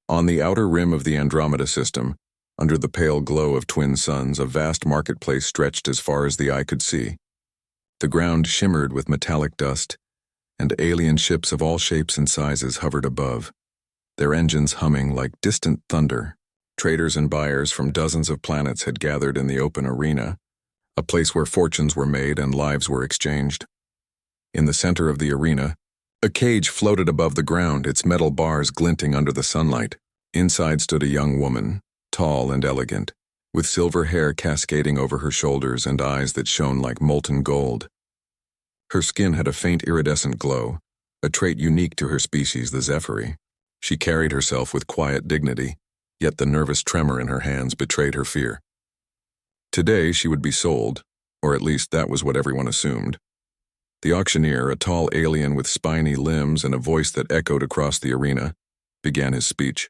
On the outer rim of the Andromeda system, under the pale glow of twin suns, a vast marketplace stretched as far as the eye could see. The ground shimmered with metallic dust, and alien ships of all shapes and sizes hovered above, their engines humming like distant thunder. Traders and buyers from dozens of planets had gathered in the open arena, a place where fortunes were made and lives were exchanged. In the center of the arena, a cage floated above the ground, its metal bars glinting under the sunlight. Inside stood a young woman, tall and elegant, with silver hair cascading over her shoulders and eyes that shone like molten gold. Her skin had a faint iridescent glow, a trait unique to her species, the Scifi. She carried herself with quiet dignity, yet the nervous tremor in her hands betrayed her fear. Today she would be sold, or at least that was what everyone assumed. The auctioneer, a tall alien with spiny limbs and a voice that echoed across the arena, began his speech.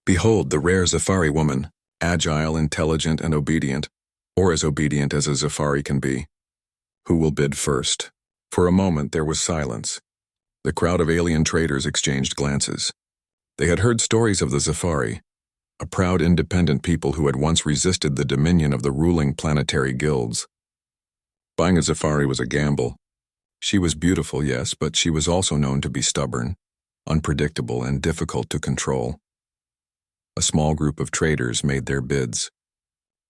"Behold the rare Scifi woman, agile, intelligent, and obedient, or as obedient as a Scifi can be. Who will bid first?" For a moment there was silence. The crowd of alien traders exchanged glances. They had heard stories of the Scifi, a proud independent people who had once resisted the dominion of the ruling planetary guilds. Buying a Scifi was a gamble. She was beautiful, yes, but she was also known to be stubborn, unpredictable, and difficult to control. A small group of traders made their bids.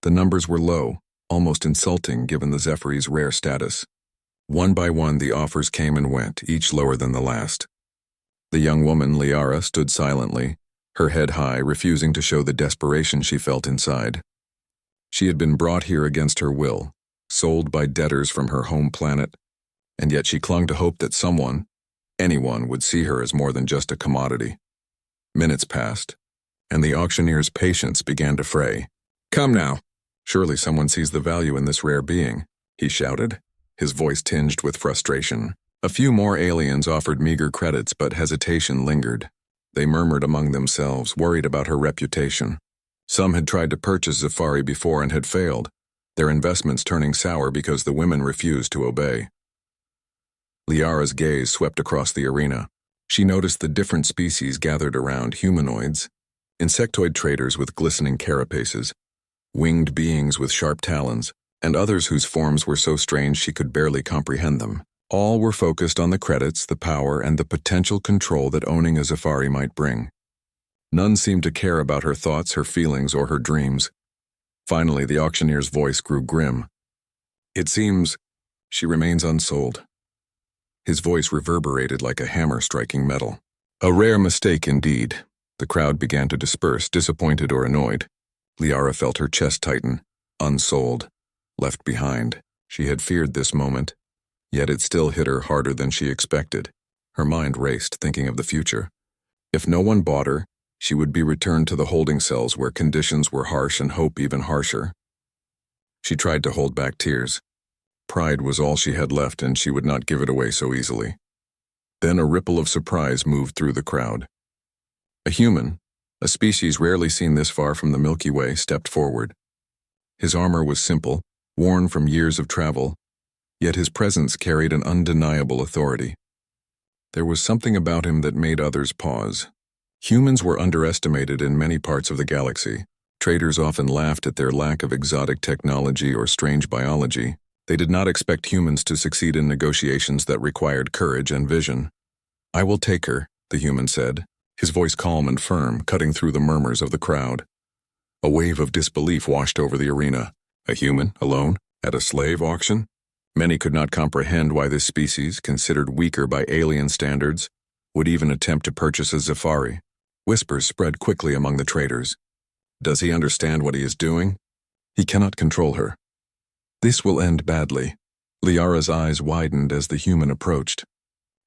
The numbers were low, almost insulting given the Scifi's rare status. One by one the offers came and went, each lower than the last. The young woman, Liara, stood silently, her head high, refusing to show the desperation she felt inside. She had been brought here against her will, sold by debtors from her home planet, and yet she clung to hope that someone, anyone, would see her as more than just a commodity. Minutes passed, and the auctioneer's patience began to fray. "Come now. Surely someone sees the value in this rare being," he shouted, his voice tinged with frustration. A few more aliens offered meager credits, but hesitation lingered. They murmured among themselves, worried about her reputation. Some had tried to purchase Scifi before and had failed, their investments turning sour because the women refused to obey. Liara's gaze swept across the arena. She noticed the different species gathered around: humanoids, insectoid traders with glistening carapaces, winged beings with sharp talons, and others whose forms were so strange she could barely comprehend them. All were focused on the credits, the power, and the potential control that owning a Scifi might bring. None seemed to care about her thoughts, her feelings, or her dreams. Finally, the auctioneer's voice grew grim. "It seems she remains unsold." His voice reverberated like a hammer striking metal. "A rare mistake indeed." The crowd began to disperse, disappointed or annoyed. Liara felt her chest tighten. Unsold. Left behind. She had feared this moment, yet it still hit her harder than she expected. Her mind raced, thinking of the future. If no one bought her, she would be returned to the holding cells where conditions were harsh and hope even harsher. She tried to hold back tears. Pride was all she had left, and she would not give it away so easily. Then a ripple of surprise moved through the crowd. A human, a species rarely seen this far from the Milky Way, stepped forward. His armor was simple, worn from years of travel, yet his presence carried an undeniable authority. There was something about him that made others pause. Humans were underestimated in many parts of the galaxy. Traders often laughed at their lack of exotic technology or strange biology. They did not expect humans to succeed in negotiations that required courage and vision. "I will take her," the human said, his voice calm and firm, cutting through the murmurs of the crowd. A wave of disbelief washed over the arena. A human, alone, at a slave auction? Many could not comprehend why this species, considered weaker by alien standards, would even attempt to purchase a Scifi. Whispers spread quickly among the traders. "Does he understand what he is doing? He cannot control her. This will end badly." Liara's eyes widened as the human approached.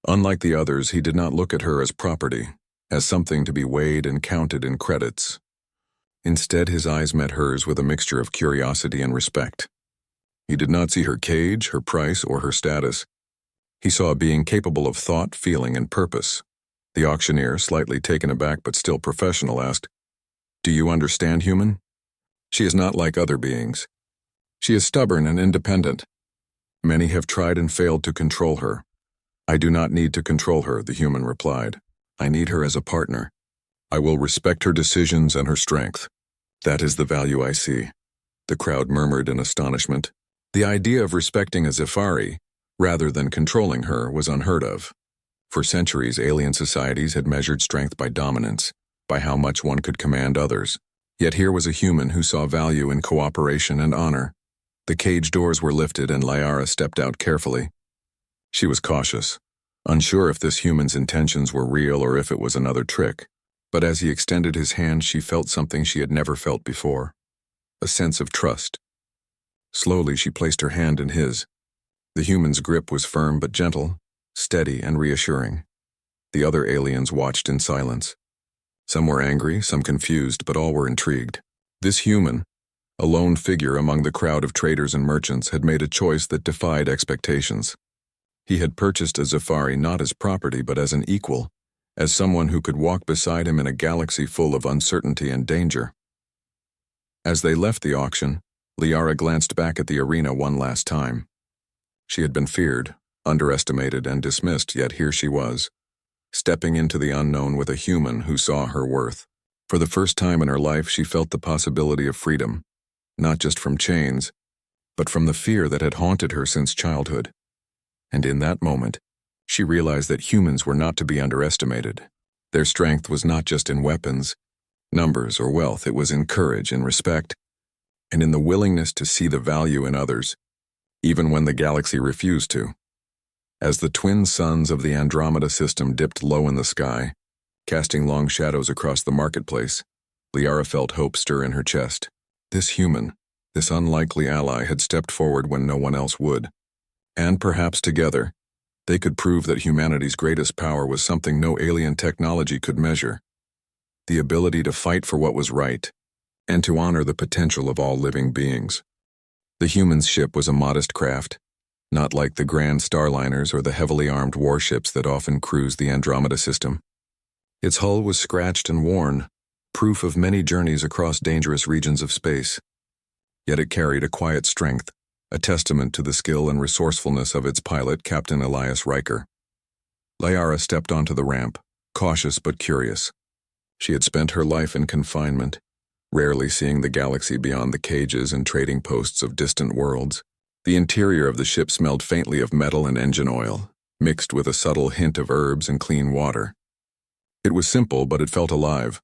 Unlike the others, he did not look at her as property, as something to be weighed and counted in credits. Instead, his eyes met hers with a mixture of curiosity and respect. He did not see her cage, her price, or her status. He saw a being capable of thought, feeling, and purpose. The auctioneer, slightly taken aback but still professional, asked, "Do you understand, human? She is not like other beings. She is stubborn and independent. Many have tried and failed to control her. I do not need to control her," the human replied. "I need her as a partner. I will respect her decisions and her strength. That is the value I see, the crowd murmured in astonishment. The idea of respecting a Zephyri, rather than controlling her, was unheard of. For centuries, alien societies had measured strength by dominance, by how much one could command others. Yet here was a human who saw value in cooperation and honor. The cage doors were lifted and Liara stepped out carefully. She was cautious, unsure if this human's intentions were real or if it was another trick. But as he extended his hand, she felt something she had never felt before. A sense of trust. Slowly, she placed her hand in his. The human's grip was firm but gentle, steady and reassuring. The other aliens watched in silence. Some were angry, some confused, but all were intrigued. This human, a lone figure among the crowd of traders and merchants, had made a choice that defied expectations. He had purchased a Zephyri not as property but as an equal, as someone who could walk beside him in a galaxy full of uncertainty and danger. As they left the auction, Liara glanced back at the arena one last time. She had been feared, underestimated, and dismissed, yet here she was, stepping into the unknown with a human who saw her worth. For the first time in her life, she felt the possibility of freedom, not just from chains, but from the fear that had haunted her since childhood. And in that moment, she realized that humans were not to be underestimated. Their strength was not just in weapons, numbers, or wealth. It was in courage, in respect, and in the willingness to see the value in others, even when the galaxy refused to. As the twin suns of the Andromeda system dipped low in the sky, casting long shadows across the marketplace, Liara felt hope stir in her chest. This human, this unlikely ally, had stepped forward when no one else would. And perhaps together, they could prove that humanity's greatest power was something no alien technology could measure: the ability to fight for what was right, and to honor the potential of all living beings. The human's ship was a modest craft, not like the grand starliners or the heavily armed warships that often cruise the Andromeda system. Its hull was scratched and worn, proof of many journeys across dangerous regions of space. Yet it carried a quiet strength, a testament to the skill and resourcefulness of its pilot, Captain Elias Riker. Liara stepped onto the ramp, cautious but curious. She had spent her life in confinement, rarely seeing the galaxy beyond the cages and trading posts of distant worlds. The interior of the ship smelled faintly of metal and engine oil, mixed with a subtle hint of herbs and clean water. It was simple, but it felt alive,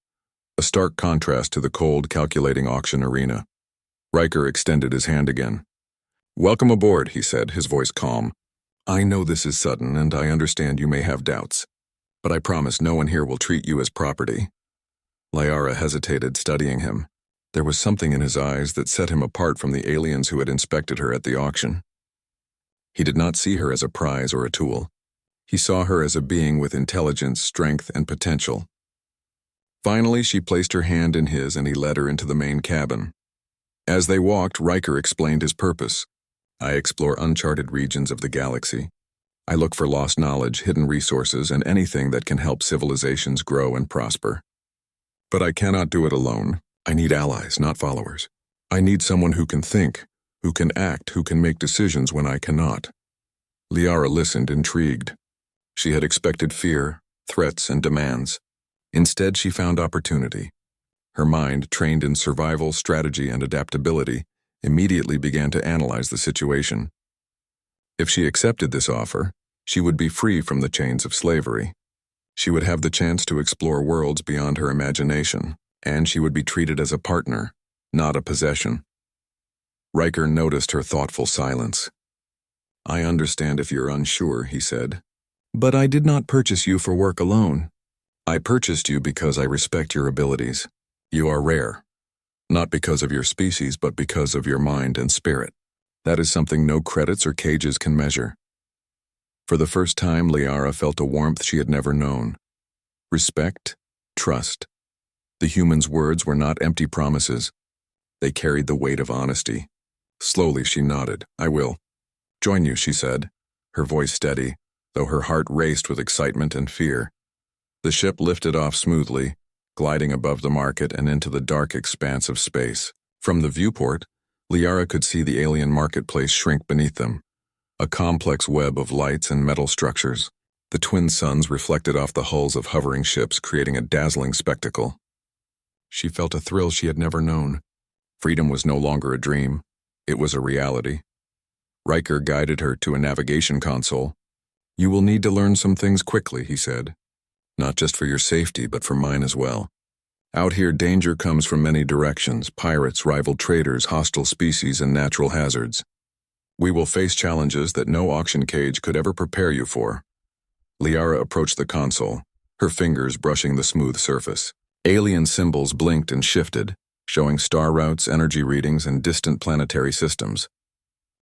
a stark contrast to the cold, calculating auction arena. Riker extended his hand again. "Welcome aboard," he said, his voice calm. "I know this is sudden, and I understand you may have doubts, but I promise no one here will treat you as property." Liara hesitated, studying him. There was something in his eyes that set him apart from the aliens who had inspected her at the auction. He did not see her as a prize or a tool. He saw her as a being with intelligence, strength, and potential. Finally, she placed her hand in his and he led her into the main cabin. As they walked, Riker explained his purpose. "I explore uncharted regions of the galaxy. I look for lost knowledge, hidden resources, and anything that can help civilizations grow and prosper. But I cannot do it alone. I need allies, not followers. I need someone who can think, who can act, who can make decisions when I cannot." Liara listened, intrigued. She had expected fear, threats, and demands. Instead, she found opportunity. Her mind, trained in survival, strategy, and adaptability, immediately began to analyze the situation. If she accepted this offer, she would be free from the chains of slavery. She would have the chance to explore worlds beyond her imagination, and she would be treated as a partner, not a possession. Riker noticed her thoughtful silence. "I understand if you're unsure," he said. "But I did not purchase you for work alone. I purchased you because I respect your abilities. You are rare, not because of your species, but because of your mind and spirit. That is something no credits or cages can measure." For the first time, Liara felt a warmth she had never known. Respect, trust. The human's words were not empty promises. They carried the weight of honesty. Slowly, she nodded. "I will join you," she said, her voice steady, though her heart raced with excitement and fear. The ship lifted off smoothly, gliding above the market and into the dark expanse of space. From the viewport, Liara could see the alien marketplace shrink beneath them, a complex web of lights and metal structures. The twin suns reflected off the hulls of hovering ships, creating a dazzling spectacle. She felt a thrill she had never known. Freedom was no longer a dream. It was a reality. Riker guided her to a navigation console. "You will need to learn some things quickly," he said. "Not just for your safety, but for mine as well. Out here, danger comes from many directions: pirates, rival traders, hostile species, and natural hazards. We will face challenges that no auction cage could ever prepare you for." Liara approached the console, her fingers brushing the smooth surface. Alien symbols blinked and shifted, showing star routes, energy readings, and distant planetary systems.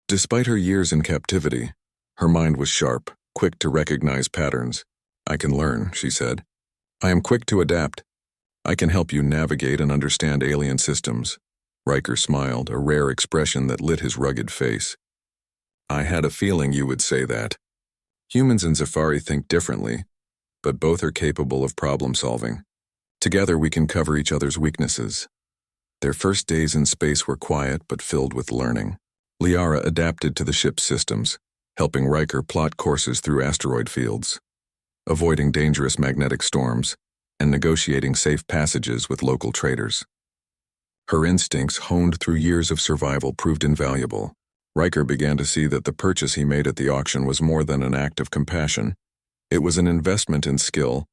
Despite her years in captivity, her mind was sharp, quick to recognize patterns. "I can learn," she said. "I am quick to adapt. I can help you navigate and understand alien systems." Riker smiled, a rare expression that lit his rugged face. "I had a feeling you would say that. Humans and Safari think differently, but both are capable of problem-solving. Together we can cover each other's weaknesses." Their first days in space were quiet but filled with learning. Liara adapted to the ship's systems, helping Riker plot courses through asteroid fields, avoiding dangerous magnetic storms, and negotiating safe passages with local traders. Her instincts, honed through years of survival, proved invaluable. Riker began to see that the purchase he made at the auction was more than an act of compassion. It was an investment in skill,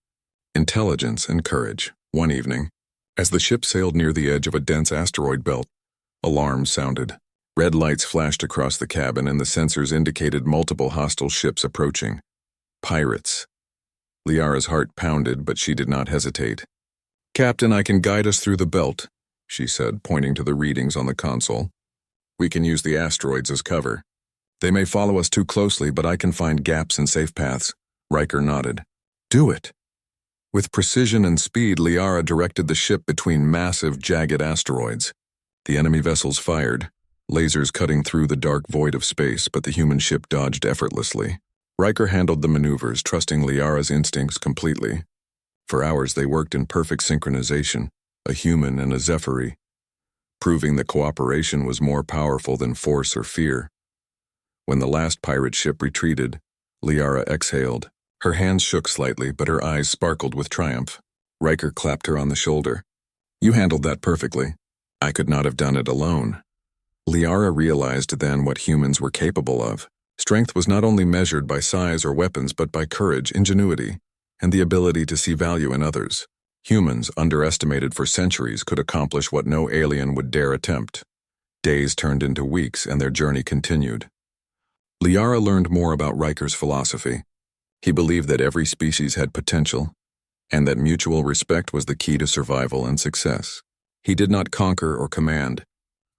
intelligence, and courage. One evening, as the ship sailed near the edge of a dense asteroid belt, alarms sounded. Red lights flashed across the cabin, and the sensors indicated multiple hostile ships approaching. Pirates. Liara's heart pounded, but she did not hesitate. "Captain, I can guide us through the belt," she said, pointing to the readings on the console. "We can use the asteroids as cover. They may follow us too closely, but I can find gaps and safe paths." Riker nodded. "Do it." With precision and speed, Liara directed the ship between massive, jagged asteroids. The enemy vessels fired, lasers cutting through the dark void of space, but the human ship dodged effortlessly. Riker handled the maneuvers, trusting Liara's instincts completely. For hours they worked in perfect synchronization, a human and a Zephyri, proving that cooperation was more powerful than force or fear. When the last pirate ship retreated, Liara exhaled. Her hands shook slightly, but her eyes sparkled with triumph. Riker clapped her on the shoulder. "You handled that perfectly. I could not have done it alone." Liara realized then what humans were capable of. Strength was not only measured by size or weapons, but by courage, ingenuity, and the ability to see value in others. Humans, underestimated for centuries, could accomplish what no alien would dare attempt. Days turned into weeks, and their journey continued. Liara learned more about Riker's philosophy. He believed that every species had potential, and that mutual respect was the key to survival and success. He did not conquer or command.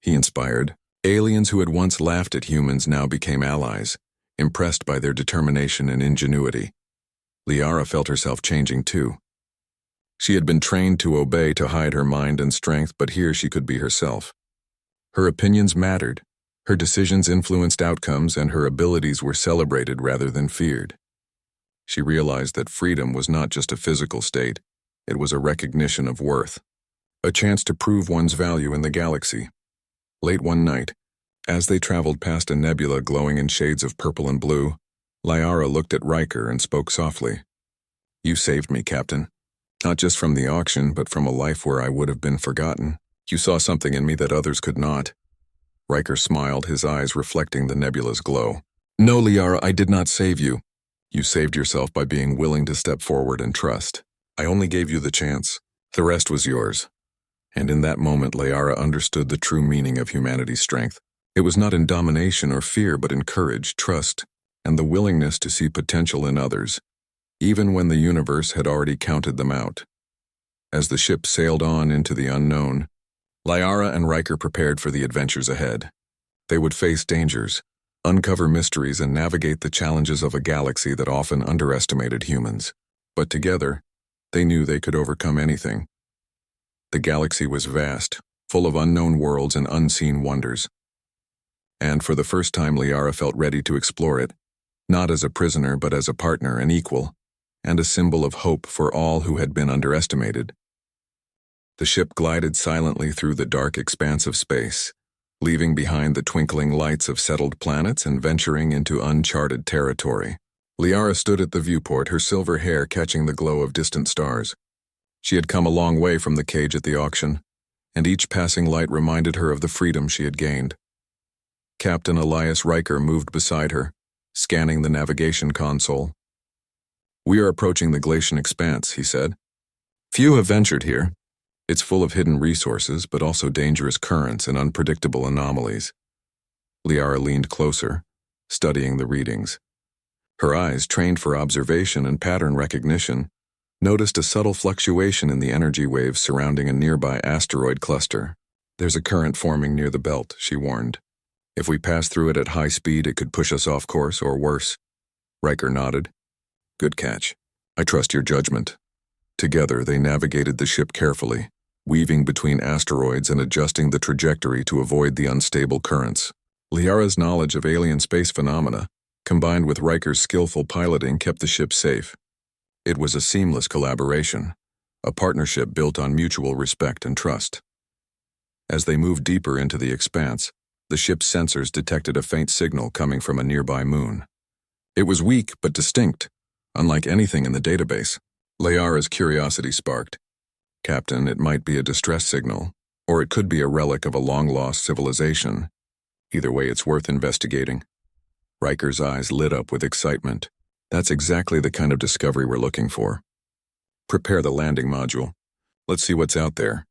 He inspired. Aliens who had once laughed at humans now became allies, impressed by their determination and ingenuity. Liara felt herself changing too. She had been trained to obey, to hide her mind and strength, but here she could be herself. Her opinions mattered, her decisions influenced outcomes, and her abilities were celebrated rather than feared. She realized that freedom was not just a physical state, it was a recognition of worth, a chance to prove one's value in the galaxy. Late one night, as they traveled past a nebula glowing in shades of purple and blue, Liara looked at Riker and spoke softly. "You saved me, Captain. Not just from the auction, but from a life where I would have been forgotten. You saw something in me that others could not." Riker smiled, his eyes reflecting the nebula's glow. "No, Liara, I did not save you. You saved yourself by being willing to step forward and trust. I only gave you the chance. The rest was yours." And in that moment, Liara understood the true meaning of humanity's strength. It was not in domination or fear, but in courage, trust, and the willingness to see potential in others, even when the universe had already counted them out. As the ship sailed on into the unknown, Liara and Riker prepared for the adventures ahead. They would face dangers, uncover mysteries, and navigate the challenges of a galaxy that often underestimated humans. But together, they knew they could overcome anything. The galaxy was vast, full of unknown worlds and unseen wonders. And for the first time, Liara felt ready to explore it, not as a prisoner but as a partner, an equal, and a symbol of hope for all who had been underestimated. The ship glided silently through the dark expanse of space, leaving behind the twinkling lights of settled planets and venturing into uncharted territory. Liara stood at the viewport, her silver hair catching the glow of distant stars. She had come a long way from the cage at the auction, and each passing light reminded her of the freedom she had gained. Captain Elias Riker moved beside her, scanning the navigation console. "We are approaching the Glacian Expanse," he said. "Few have ventured here. It's full of hidden resources, but also dangerous currents and unpredictable anomalies." Liara leaned closer, studying the readings. Her eyes, trained for observation and pattern recognition, noticed a subtle fluctuation in the energy waves surrounding a nearby asteroid cluster. "There's a current forming near the belt," she warned. "If we pass through it at high speed, it could push us off course, or worse." Riker nodded. "Good catch. I trust your judgment." Together, they navigated the ship carefully, weaving between asteroids and adjusting the trajectory to avoid the unstable currents. Liara's knowledge of alien space phenomena, combined with Riker's skillful piloting, kept the ship safe. It was a seamless collaboration, a partnership built on mutual respect and trust. As they moved deeper into the expanse, the ship's sensors detected a faint signal coming from a nearby moon. It was weak but distinct, unlike anything in the database. Liara's curiosity sparked. "Captain, it might be a distress signal, or it could be a relic of a long-lost civilization. Either way, it's worth investigating." Riker's eyes lit up with excitement. "That's exactly the kind of discovery we're looking for. Prepare the landing module. Let's see what's out there."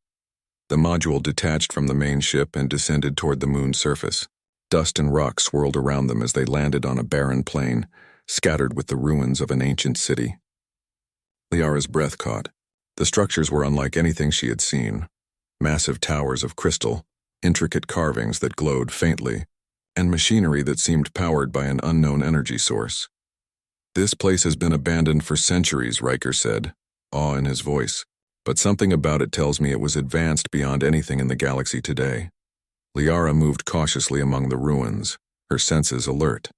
The module detached from the main ship and descended toward the moon's surface. Dust and rock swirled around them as they landed on a barren plain, scattered with the ruins of an ancient city. Liara's breath caught. The structures were unlike anything she had seen. Massive towers of crystal, intricate carvings that glowed faintly, and machinery that seemed powered by an unknown energy source. "This place has been abandoned for centuries," Riker said, awe in his voice. "But something about it tells me it was advanced beyond anything in the galaxy today." Liara moved cautiously among the ruins, her senses alert.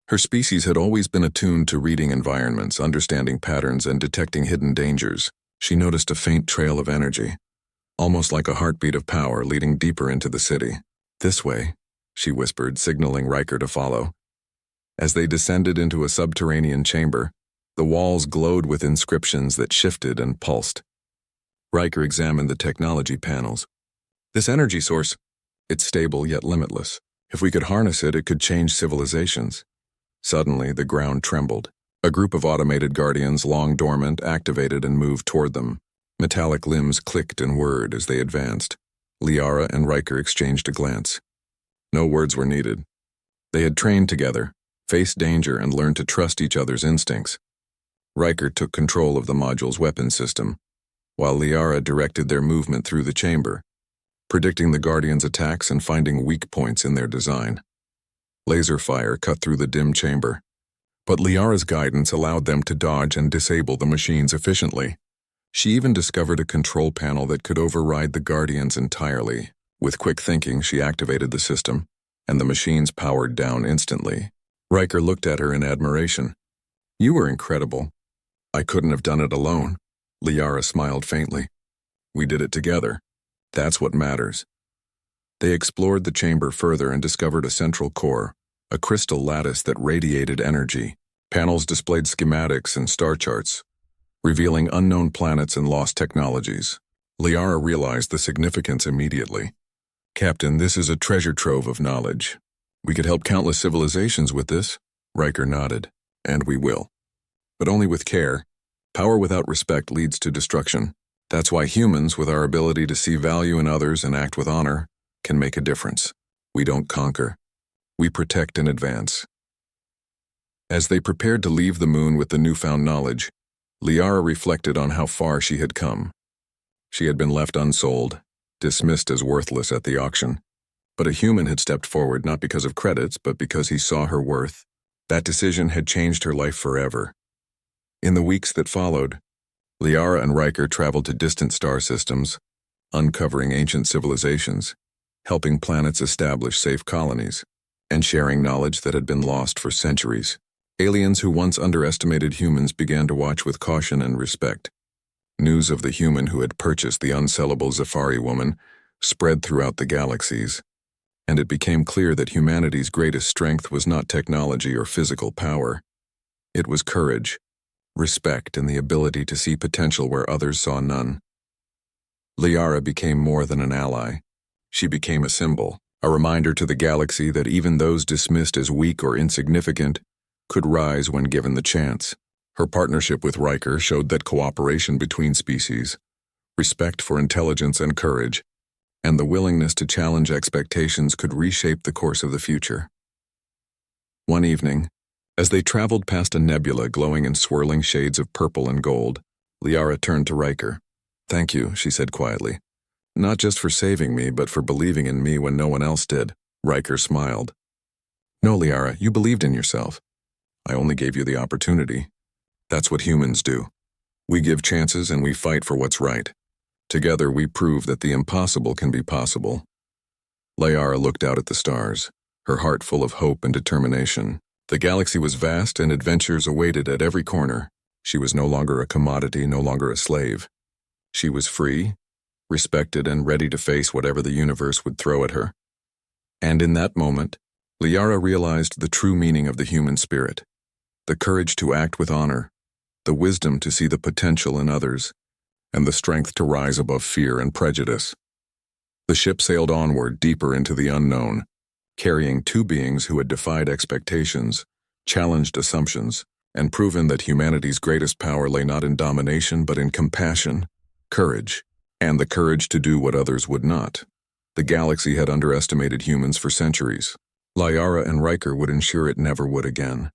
Her species had always been attuned to reading environments, understanding patterns, and detecting hidden dangers. She noticed a faint trail of energy, almost like a heartbeat of power leading deeper into the city. "This way," she whispered, signaling Riker to follow. As they descended into a subterranean chamber, the walls glowed with inscriptions that shifted and pulsed. Riker examined the technology panels. "This energy source, it's stable yet limitless. If we could harness it, it could change civilizations." Suddenly, the ground trembled. A group of automated guardians, long dormant, activated and moved toward them. Metallic limbs clicked and whirred as they advanced. Liara and Riker exchanged a glance. No words were needed. They had trained together, faced danger, and learned to trust each other's instincts. Riker took control of the module's weapon system, while Liara directed their movement through the chamber, predicting the Guardians' attacks and finding weak points in their design. Laser fire cut through the dim chamber, but Liara's guidance allowed them to dodge and disable the machines efficiently. She even discovered a control panel that could override the Guardians entirely. With quick thinking, she activated the system, and the machines powered down instantly. Riker looked at her in admiration. "You were incredible. I couldn't have done it alone." Liara smiled faintly. "We did it together. That's what matters." They explored the chamber further and discovered a central core, a crystal lattice that radiated energy. Panels displayed schematics and star charts, revealing unknown planets and lost technologies. Liara realized the significance immediately. "Captain, this is a treasure trove of knowledge. We could help countless civilizations with this." Riker nodded. "And we will. But only with care. Power without respect leads to destruction. That's why humans, with our ability to see value in others and act with honor, can make a difference. We don't conquer. We protect and advance." As they prepared to leave the moon with the newfound knowledge, Liara reflected on how far she had come. She had been left unsold, dismissed as worthless at the auction. But a human had stepped forward not because of credits, but because he saw her worth. That decision had changed her life forever. In the weeks that followed, Liara and Riker traveled to distant star systems, uncovering ancient civilizations, helping planets establish safe colonies, and sharing knowledge that had been lost for centuries. Aliens who once underestimated humans began to watch with caution and respect. News of the human who had purchased the unsellable Zafari woman spread throughout the galaxies, and it became clear that humanity's greatest strength was not technology or physical power. It was courage, respect, and the ability to see potential where others saw none. Liara became more than an ally. She became a symbol, a reminder to the galaxy that even those dismissed as weak or insignificant could rise when given the chance. Her partnership with Riker showed that cooperation between species, respect for intelligence and courage, and the willingness to challenge expectations could reshape the course of the future. One evening, as they traveled past a nebula glowing in swirling shades of purple and gold, Liara turned to Riker. "Thank you," she said quietly. "Not just for saving me, but for believing in me when no one else did." Riker smiled. "No, Liara, you believed in yourself. I only gave you the opportunity. That's what humans do. We give chances and we fight for what's right. Together we prove that the impossible can be possible." Liara looked out at the stars, her heart full of hope and determination. The galaxy was vast and adventures awaited at every corner. She was no longer a commodity, no longer a slave. She was free, respected, and ready to face whatever the universe would throw at her. And in that moment, Liara realized the true meaning of the human spirit, the courage to act with honor, the wisdom to see the potential in others, and the strength to rise above fear and prejudice. The ship sailed onward deeper into the unknown, carrying two beings who had defied expectations, challenged assumptions, and proven that humanity's greatest power lay not in domination but in compassion, courage, and the courage to do what others would not. The galaxy had underestimated humans for centuries. Liara and Riker would ensure it never would again.